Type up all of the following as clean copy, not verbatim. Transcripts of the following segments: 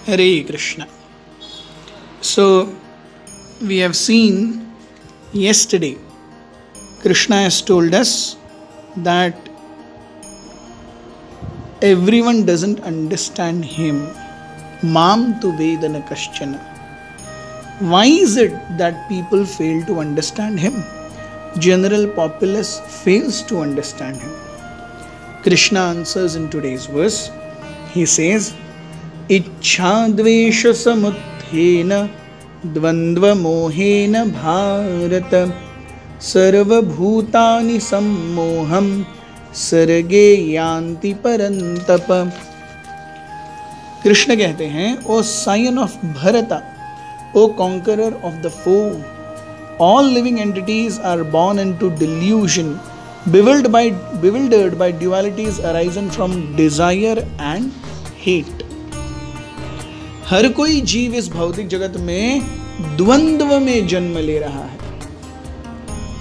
Hare Krishna. So, we have seen yesterday, Krishna has told us that everyone doesn't understand him. Mam tu vedana kaschana. Why is it that people fail to understand him? General populace fails to understand him. Krishna answers in today's verse. He says, इच्छाद्वेष समुत्थेन द्वन्द्व मोहेन भारत सर्वभूतानि सम्मोहं सर्गे यान्ति परन्तप. कृष्ण कहते हैं, ओ scion of Bharata, O conqueror of the foe, all living entities are born into delusion, bewildered by dualities arising from desire and hate. हर कोई जीव इस भौतिक जगत में द्वंद्व में जन्म ले रहा है.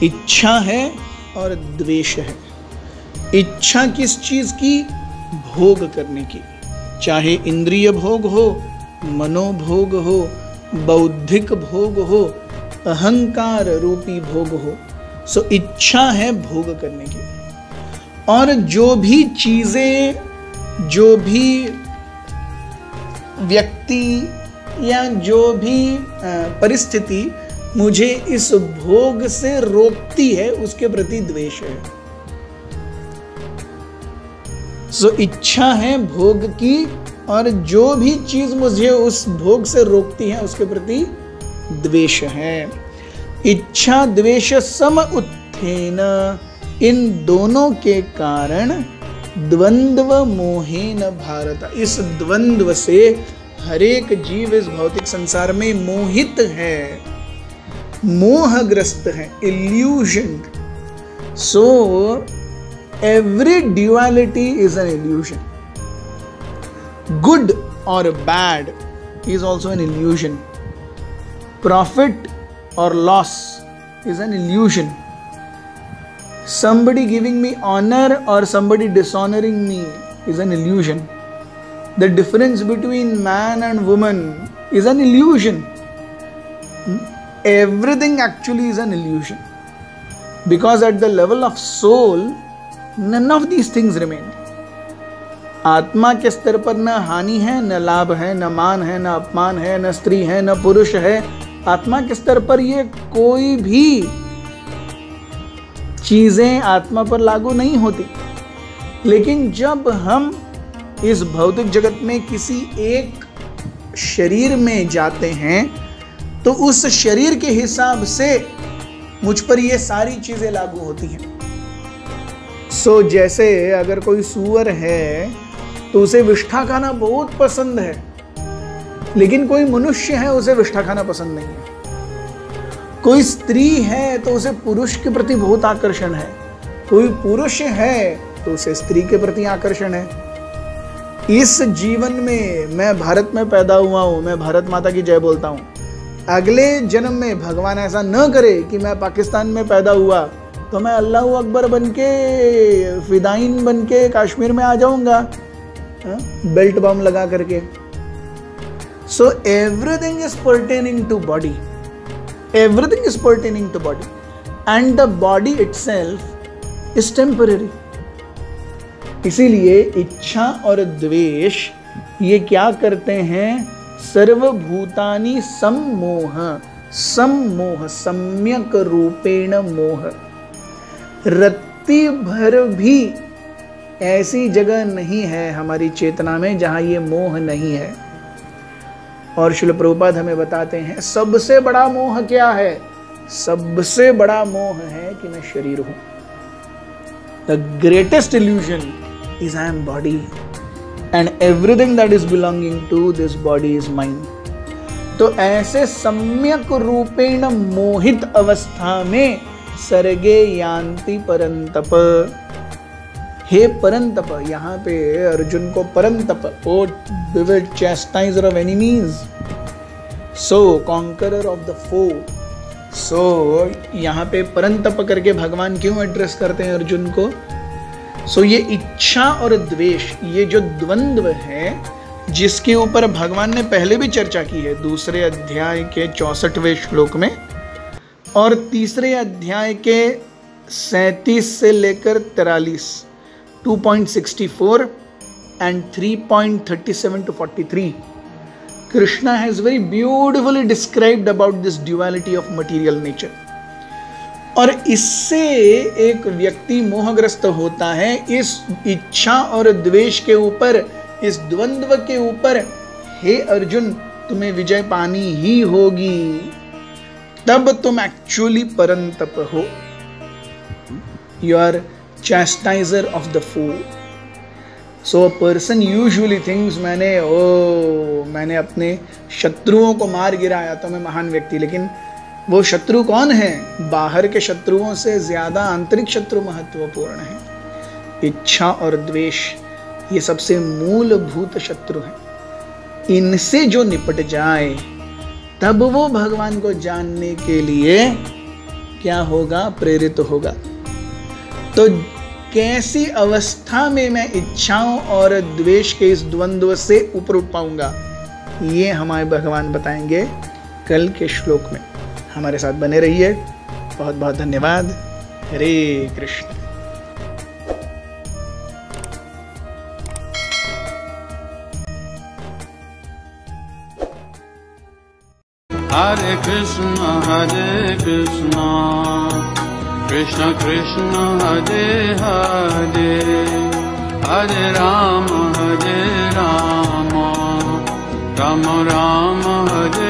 इच्छा है और द्वेष है. इच्छा किस चीज की? भोग करने की, चाहे इंद्रिय भोग हो, मनोभोग हो, बौद्धिक भोग हो, अहंकार रूपी भोग हो. सो इच्छा है भोग करने की. और जो भी चीजें, जो भी व्यक्ति या जो भी परिस्थिति मुझे इस भोग से रोकती है, उसके प्रति द्वेष है. सो इच्छा है भोग की, और जो भी चीज मुझे उस भोग से रोकती है, उसके प्रति द्वेष है. इच्छा द्वेष सम उत्थेन, इन दोनों के कारण द्वंद्व मोहेन भारत, इस द्वंद्व से हर एक जीव इस भौतिक संसार में मोहित है, मोहग्रस्त है, illusion. So every duality is an illusion. Good और bad is also an illusion. Profit or loss is an illusion. Somebody giving me honor or somebody dishonoring me is an illusion. The difference between man and woman is an illusion. Everything actually is an illusion, because at the level of soul none of these things remain. आत्मा के स्तर पर न हानि है, न लाभ है, न मान है, न अपमान है, न स्त्री है, न पुरुष है. आत्मा के स्तर पर ये कोई भी चीजें आत्मा पर लागू नहीं होती. लेकिन जब हम इस भौतिक जगत में किसी एक शरीर में जाते हैं, तो उस शरीर के हिसाब से मुझ पर ये सारी चीजें लागू होती हैं. सो जैसे अगर कोई सूअर है तो उसे विष्ठा खाना बहुत पसंद है, लेकिन कोई मनुष्य है उसे विष्ठा खाना पसंद नहीं है. कोई स्त्री है तो उसे पुरुष के प्रति बहुत आकर्षण है, कोई पुरुष है तो उसे स्त्री के प्रति आकर्षण है. इस जीवन में मैं भारत में पैदा हुआ हूं, मैं भारत माता की जय बोलता हूं. अगले जन्म में भगवान ऐसा न करे कि मैं पाकिस्तान में पैदा हुआ तो मैं अल्लाह अकबर बनके, फिदाइन बनके कश्मीर में आ जाऊंगा बेल्ट बम लगा करके. So everything is pertaining to body. Everything is pertaining to body. And the body itself is temporary. इसीलिए इच्छा और द्वेष ये क्या करते हैं? सर्वभूतानि सम्मोह, सम्मोह, सम्यक रूपेण मोह. रत्ती भर भी ऐसी जगह नहीं है हमारी चेतना में जहां ये मोह नहीं है. और श्रील प्रभुपाद हमें बताते हैं, सबसे बड़ा मोह क्या है? सबसे बड़ा मोह है कि मैं शरीर हूं. The greatest illusion is I am body and everything that is belonging to this body is mine. तो ऐसे सम्यक रूपेण मोहित अवस्था में सर्गे यान्ति परंतप. हे परंतप, यहाँ पे अर्जुन को Parantapa, O vivid chastiser of enemies, so conqueror of the foe. So यहाँ पे परंतप करके भगवान क्यों एड्रेस करते हैं अर्जुन को? सो ये इच्छा और द्वेष, ये जो द्वंद्व है, जिसके ऊपर भगवान ने पहले भी चर्चा की है, दूसरे अध्याय के 64वें श्लोक में और तीसरे अध्याय के 37 से लेकर 43, 2.64 and 3.37 to 43. Krishna has very beautifully described about this duality of material nature. और इससे एक व्यक्ति मोहग्रस्त होता है इस इच्छा और द्वेष के ऊपर, इस द्वंद्व के ऊपर। हे अर्जुन, तुम्हें विजय पानी ही होगी, तब तुम एक्चुअली परंतप हो। You are chastiser of the fool. So a person usually thinks मैंने अपने शत्रुओं को मार गिराया तो मैं महान व्यक्ति, लेकिन वो शत्रु कौन है? बाहर के शत्रुओं से ज्यादा आंतरिक शत्रु महत्वपूर्ण है। इच्छा और द्वेष ये सबसे मूलभूत शत्रु हैं। इनसे जो निपट जाए तब वो भगवान को जानने के लिए क्या होगा? प्रेरित होगा। तो कैसी अवस्था में मैं इच्छाओं और द्वेष के इस द्वंद्व से ऊपर उठ पाऊंगा, ये हमारे भगवान बताएंगे कल के श्लोक में। हमारे साथ बने रहिए। बहुत बहुत धन्यवाद। हरे कृष्ण। हरे कृष्ण कृष्ण कृष्ण हरे हरे, हरे राम राम राम हरे